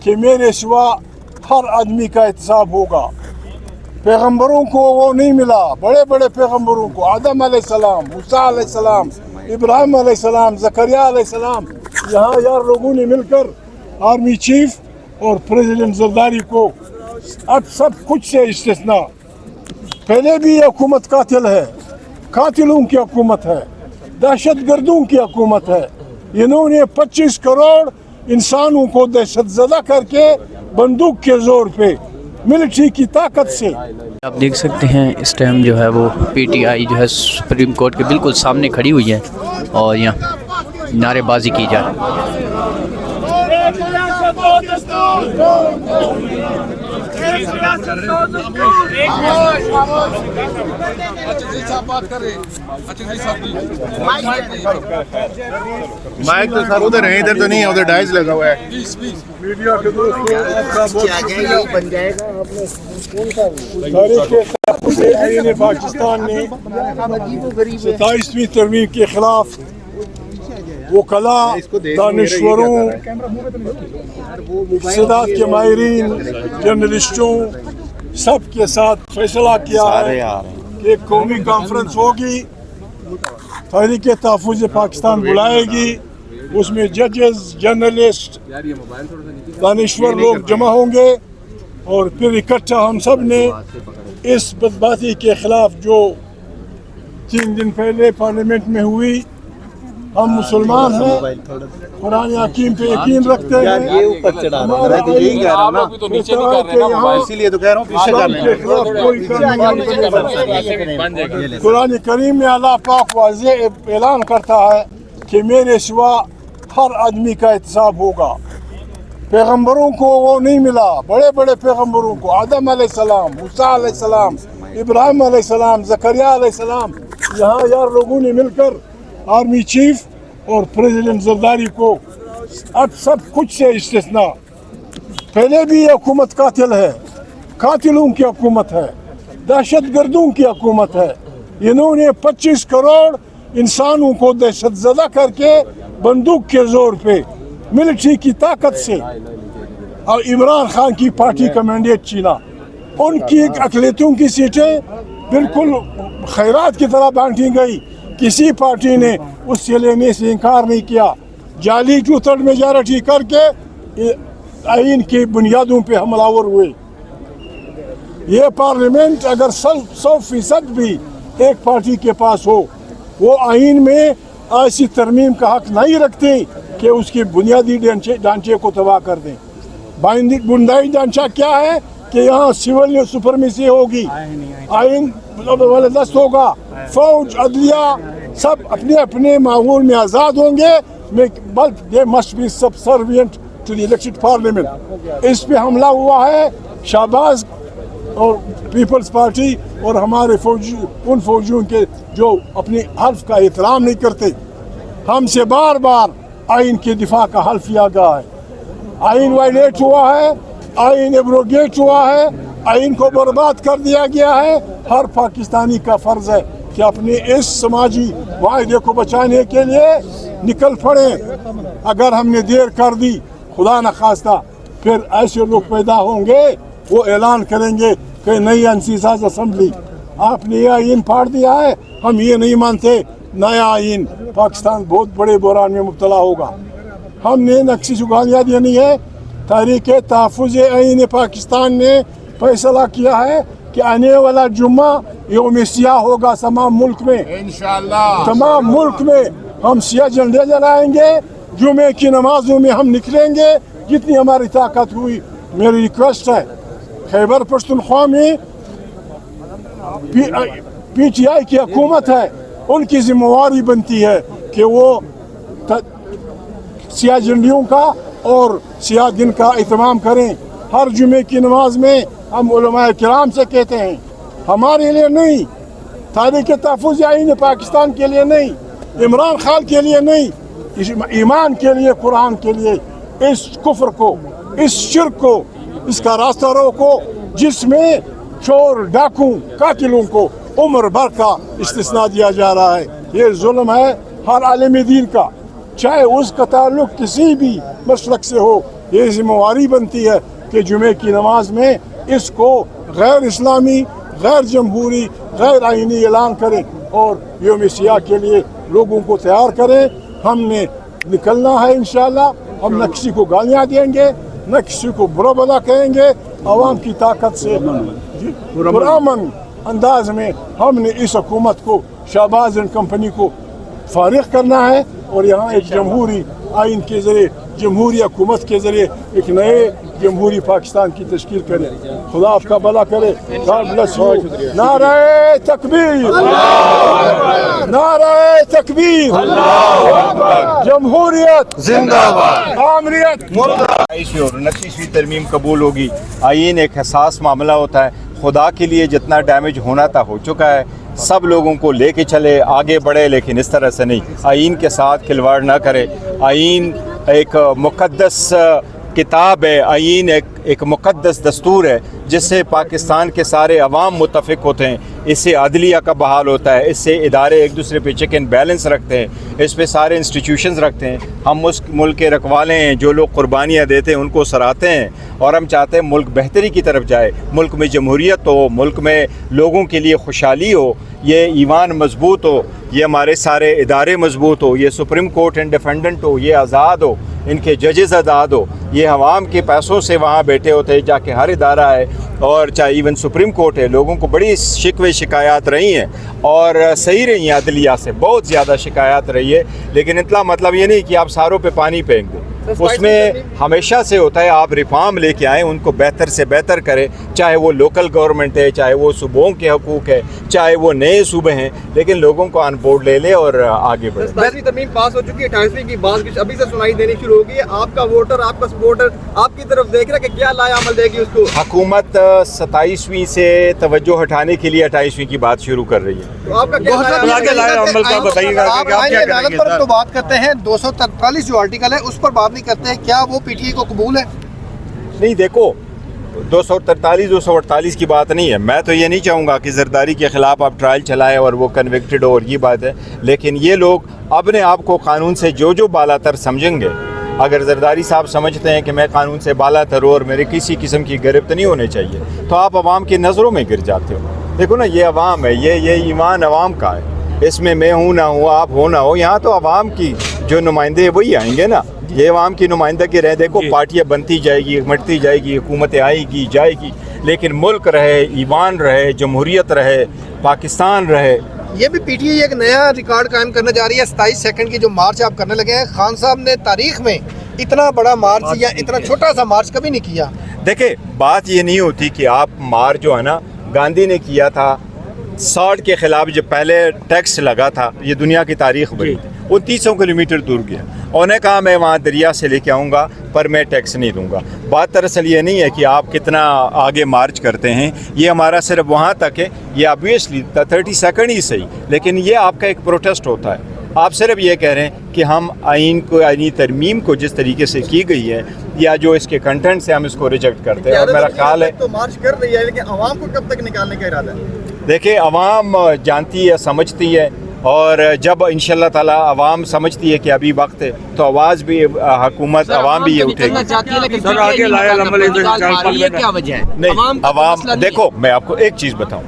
کہ میرے سوا ہر آدمی کا احتساب ہوگا. پیغمبروں کو وہ نہیں ملا, بڑے بڑے پیغمبروں کو, آدم علیہ السلام, موسیٰ علیہ السلام, ابراہیم علیہ السلام, زکریا علیہ السلام. یہاں یار لوگوں نے مل کر آرمی چیف اور پریزیڈنٹ زرداری کو اب سب کچھ سے استثناء. پہلے بھی یہ حکومت قاتل ہے, قاتلوں کی حکومت ہے, دہشت گردوں کی حکومت ہے. انہوں نے 25 کروڑ انسانوں کو دہشت زدہ کر کے بندوق کے زور پہ ملٹری کی طاقت سے. آپ دیکھ سکتے ہیں اس ٹائم جو ہے وہ پی ٹی آئی جو ہے سپریم کورٹ کے بالکل سامنے کھڑی ہوئی ہے اور یہاں نعرے بازی کی جا رہی ہے. مائک تو سر ادھر ہے, ادھر تو نہیں ہے, ادھر ڈائز لگا ہوا ہے. میڈیا کے دوستوں تحریک پاکستان نے 27ویں ترمیم کے خلاف وکلاء, دانشوروں, صداعت کے ماہرین, جرنلسٹوں سب کے ساتھ فیصلہ کیا ہے کہ ایک قومی کانفرنس ہوگی, تحریک تحفظ پاکستان بلائے گی. اس میں ججز, جرنلسٹ, دانشور لوگ جمع ہوں گے اور پھر اکٹھا ہم سب نے اس بدبختی کے خلاف جو 3 دن پہلے پارلیمنٹ میں ہوئی. ہم مسلمان ہیں, قرآن حکیم پہ یقین رکھتے ہیں. قرآن کریم میں اللہ پاک واضح اعلان کرتا ہے کہ میرے سوا ہر آدمی کا احتساب ہوگا. پیغمبروں کو وہ نہیں ملا, بڑے بڑے پیغمبروں کو, آدم علیہ السلام, موسیٰ علیہ السلام, ابراہیم علیہ السلام, زکریا علیہ السلام. یہاں یار لوگوں نے مل کر آرمی چیف اور پریزیڈنٹ زرداری کو اب سب کچھ سے استثناء. پہلے بھی یہ حکومت قاتل ہے, قاتلوں کی حکومت ہے, دہشت گردوں کی حکومت ہے. انہوں نے 25 کروڑ انسانوں کو دہشت زدہ کر کے بندوق کے زور پہ ملٹری کی طاقت سے, اور عمران خان کی پارٹی کا مینڈیٹ چھینا. ان کی اقلیتوں کی سیٹیں بالکل خیرات کی طرح بانٹی گئی. کسی پارٹی نے اس سے لینے سے انکار نہیں کیا. جعلی چوتھڑ میجارٹی کر کے آئین کی بنیادوں پہ حملہ آور ہوئے. یہ پارلیمنٹ اگر 100% بھی ایک پارٹی کے پاس ہو, وہ آئین میں ایسی ترمیم کا حق نہیں رکھتے کہ اس کی بنیادی ڈھانچے کو تباہ کر دیں. بنیادی ڈھانچہ کیا ہے کہ یہاں سول سپرمیسی ہوگی, آئین دست ہوگا, فوج, عدلیہ سب اپنے اپنے ماحول میں آزاد ہوں گے. بلکہ they must be subservient to the elected parliament. اس پہ حملہ ہوا ہے. شہباز اور پیپلز پارٹی اور ہمارے فوجی, ان فوجیوں کے جو اپنے حلف کا احترام نہیں کرتے. ہم سے بار بار آئین کے دفاع کا حلف لیا گیا ہے. آئین وائلیٹ ہوا ہے, آئین ایبروگیٹ ہوا ہے, آئین کو برباد کر دیا گیا ہے. ہر پاکستانی کا فرض ہے کہ اپنے اس سماجی معاہدے کو بچانے کے لیے نکل پڑے. اگر ہم نے دیر کر دی, خدا نخواستہ پھر ایسے لوگ پیدا ہوں گے, وہ اعلان کریں گے کہ نئی انسیساز اسمبلی, آپ نے یہ آئین پھاڑ دیا ہے, ہم یہ نہیں مانتے, نیا آئین. پاکستان بہت بڑے بحران میں مبتلا ہوگا. ہم نے نقشی سگالیاں دینی ہے. تحریک تحفظ آئین پاکستان نے فیصلہ کیا ہے کہ آنے والا جمعہ یوم سیاہ ہوگا تمام ملک میں. انشاءاللہ تمام ملک میں ہم سیاہ جھنڈے جلائیں گے. جمعے کی نمازوں میں ہم نکلیں گے جتنی ہماری طاقت ہوئی. میری ریکویسٹ ہے, خیبر پختونخوا میں پی ٹی آئی کی حکومت ہے, ان کی ذمہ داری بنتی ہے کہ وہ سیاہ جھنڈیوں کا اور سیاہ دن کا اہتمام کریں. ہر جمعے کی نماز میں ہم علماء کرام سے کہتے ہیں, ہمارے لیے نہیں, تحریک تحفظ آئین پاکستان کے لیے نہیں, عمران خان کے لیے نہیں, ایمان کے لیے, قرآن کے لیے, اس کفر کو, اس شرک کو, اس کا راستہ روکو جس میں چور, ڈاکوں, قاتلوں کو عمر بھر کا استثناء دیا جا رہا ہے. یہ ظلم ہے ہر عالم دین کا, چاہے اس کا تعلق کسی بھی مسلک سے ہو. ये जिम्मेवारी बनती है कि जुमे की नमाज में इसको गैर इस्लामी, गैर जमहूरी, गैर आइनी ऐलान करें और यौम सियाह के लिए लोगों को तैयार करें। हमने निकलना है इंशाअल्लाह। हम न किसी को गालियाँ देंगे, न किसी को बुरा भला कहेंगे। आवाम की ताकत से पुरअमन अंदाज में हमने इस हुकूमत को, शहबाज एंड कंपनी को फारिग करना है और यहाँ एक जमहूरी आइन के ज़रिए, जमहूरी हुकूमत के ज़रिए एक नए जमहूरी पाकिस्तान की तश्कील करें। खुदा आपका भला करे। God bless you. नारे तकबीर, नारे तकबीर, जमहूरियत जिंदाबाद, आमरीत मुर्दाबाद। 29वीं तरमीम कबूल होगी। आइन एक हसास मामला होता है। खुदा के लिए जितना डैमेज होना था हो चुका है। सब लोगों को लेके चले, आगे बढ़े, लेकिन इस तरह से नहीं। आइन के साथ खिलवाड़ ना करे। आइन एक मुक़द्दस किताब है। आइन एक मुक़द्दस दस्तूर है जिससे पाकिस्तान के सारे अवाम मुत्तफ़िक होते हैं। इससे अदलिया का बहाल होता है, इससे इदारे एक दूसरे पे चेक एंड बैलेंस रखते हैं, इस पे सारे इंस्टीट्यूशंस रखते हैं। हम उस मुल्क के रखवाले हैं, जो लोग कुर्बानियाँ देते हैं उनको सराहते हैं और हम चाहते हैं मुल्क बेहतरी की तरफ जाए, मुल्क में जमहूरियत हो, मुल्क में लोगों के लिए खुशहाली हो, ये ईमान मजबूत हो, ये हमारे सारे इदारे मजबूत हो, ये सुप्रीम कोर्ट इंडिपेंडेंट हो, ये आज़ाद हो, इनके जजेस आज़ाद हो। ये अवाम के पैसों से वहाँ बैठे होते हैं जाके हर इदारा है, और चाहे इवन सुप्रीम कोर्ट है। लोगों को बड़ी शिकवे शिकायत रही हैं और सही रही हैं, अदलिया से बहुत ज़्यादा शिकायत रही है। लेकिन इतना मतलब ये नहीं कि आप सारों पे पानी फेंक दें। उसमें हमेशा से होता है आप रिफॉर्म लेके आएँ, उनको बेहतर से बेहतर करें, चाहे वो लोकल गवर्नमेंट है, चाहे वो सूबों के हकूक़ है, चाहे वो नए सूबे हैं, लेकिन लोगों को ऑन बोर्ड ले ले और आगे बढ़े। 10वीं तरमीम पास हो चुकी है, 28वीं की बात अभी से सुनाई देनी शुरू होगी। आपका वोटर, आपका सपोर्टर आपकी तरफ देख रहा है कि क्या लाया अमल देगी उसको। हुकूमत 27वीं से तवज्जो हटाने के लिए 28वीं की बात शुरू कर रही है। तो आपका क्या पर तो बात करते हैं 243 जो आर्टिकल है उस पर बात नहीं करते हैं, क्या वो पीटीआई को कबूल है? नहीं, देखो 243 248 की बात नहीं है। मैं तो ये नहीं चाहूँगा कि जरदारी के ख़िलाफ़ आप ट्रायल चलाएं और वो कन्विक्टेड हो, और ये बात है। लेकिन ये लोग अपने आप को कानून से जो बालातर समझेंगे, अगर जरदारी साहब समझते हैं कि मैं कानून से बालातर हूँ और मेरे किसी किस्म की गिरफ्त नहीं होनी चाहिए, तो आप अवाम की नज़रों में गिर जाते हो। देखो ना, ये अवाम है, ये ईमान अवाम का है। इसमें मैं हूँ ना हूँ, आप हो ना हो, यहाँ तो अवाम की जो नुमाइंदे वही आएंगे ना। ये अवाम की नुमाइंदगी रहे। देखो पार्टियाँ बनती जाएगी, मिटती जाएगी, हुकूमतें आएगी जाएगी, लेकिन मुल्क रहे, ईमान रहे, जमहूरियत रहे, पाकिस्तान रहे। ये भी पीटीआई एक नया रिकॉर्ड कायम करने जा रही है। 27 सेकंड की जो मार्च आप करने लगे हैं, खान साहब ने तारीख में इतना बड़ा मार्च या इतना छोटा सा मार्च कभी नहीं किया। देखे, बात ये नहीं होती कि आप मार्च जो है ना, गांधी ने किया था 60 के ख़िलाफ़, जो पहले टैक्स लगा था, ये दुनिया की तारीख बनी थी। वो 300 किलोमीटर दूर गया, उन्होंने कहा मैं वहाँ दरिया से लेके आऊँगा पर मैं टैक्स नहीं दूँगा। बात दरअसल ये नहीं है कि आप कितना आगे मार्च करते हैं, ये हमारा सिर्फ वहाँ तक है। ये ऑब्वियसली 30 सेकंड ही सही, लेकिन ये आपका एक प्रोटेस्ट होता है। आप सिर्फ ये कह रहे हैं कि हम आइन को, आइनी तरमीम को जिस तरीके से की गई है या जो इसके कंटेंट से हम इसको रिजेक्ट करते हैं, और मेरा ख्याल है तो मार्च कर रही है, लेकिन आवाम को कब तक निकालने का इरादा है? देखिए, आवाम जानती है, समझती है, और जब इंशाल्लाह ताला आवाम समझती है कि अभी वक्त है, तो आवाज़ भी हुकूमत आवाम भी ये उठेगी। नहीं, आवाम देखो, मैं आपको एक चीज़ बताऊं,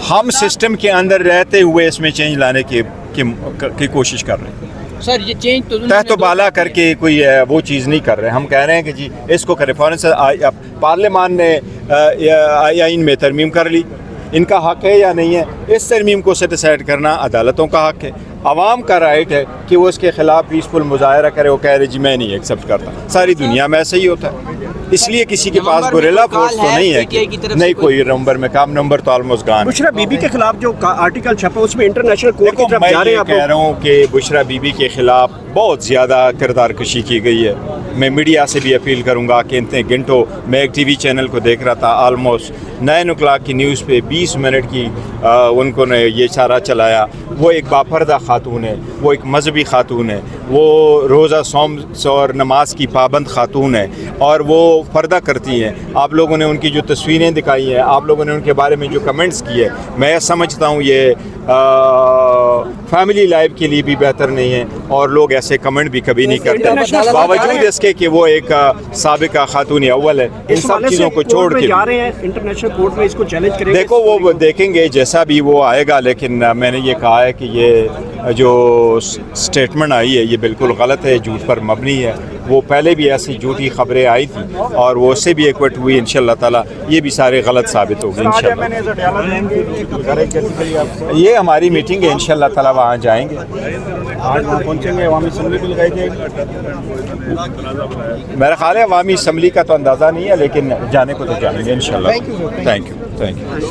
हम सिस्टम के अंदर रहते हुए इसमें चेंज लाने की कोशिश कर रहे हैं। सर ये चेंज तो तहत बाला करके कोई वो चीज़ नहीं कर रहे। हम कह रहे हैं कि जी इसको करें। फौरन से पार्लियामान ने आइन में तरमीम कर ली, इनका हक है या नहीं है, इस तरमीम को से डिसाइड करना अदालतों का हक है। आवाम का राइट है कि वो इसके ख़िलाफ़ पीसफुल मुजाहरा करे, वो कह रहे जी मैं नहीं एक्सेप्ट करता। सारी दुनिया में ऐसे ही होता है, इसलिए किसी के पास गोरेला फोर्स तो नहीं है कि नहीं कोई नंबर में काम नंबर तो ऑलमोस्ट गान। बुशरा बीबी के खिलाफ जो आर्टिकल छपा उसमें इंटरनेशनल कोर्ट की तरफ जा रहे हैं। मैं कह रहा हूँ कि बुशरा बीबी के खिलाफ बहुत ज़्यादा किरदार कशी की गई है। मैं मीडिया से भी अपील करूँगा कि इतने घंटों, मैं एक TV चैनल को देख रहा था, ऑलमोस्ट 9 o'clock की न्यूज़ पे 20 मिनट की उनको ने ये इशारा चलाया। वो एक बापर्दा खातून है, वो एक मजहबी खातून है, وہ روزہ صوم اور نماز کی پابند خاتون ہیں اور وہ پردہ کرتی ہیں. آپ لوگوں نے ان کی جو تصویریں دکھائی ہیں, آپ لوگوں نے ان کے بارے میں جو کمنٹس کیے, میں سمجھتا ہوں یہ فیملی لائف کے لیے بھی بہتر نہیں ہے, اور لوگ ایسے کمنٹ بھی کبھی نہیں کرتے باوجود اس کے کہ وہ ایک سابقہ خاتون اول ہے. ان سب چیزوں کو چھوڑ کے جا رہے ہیں انٹرنیشنل کورٹ میں, اس کو چیلنج کریں گے. دیکھو وہ دیکھیں گے جیسا بھی وہ آئے گا, لیکن میں نے یہ کہا ہے کہ یہ جو سٹیٹمنٹ آئی ہے یہ بالکل غلط ہے, جھوٹ پر مبنی ہے. وہ پہلے بھی ایسی جھوٹی خبریں آئی تھیں اور وہ اس سے بھی ایکوٹ ہوئی. انشاءاللہ تعالیٰ یہ بھی سارے غلط ثابت ہوگی انشاءاللہ. یہ ہماری میٹنگ ہے, انشاءاللہ تعالیٰ وہاں جائیں گے. میرا خیال ہے عوامی اسمبلی کا تو اندازہ نہیں ہے, لیکن جانے کو تو جائیں گے انشاءاللہ. Thank you.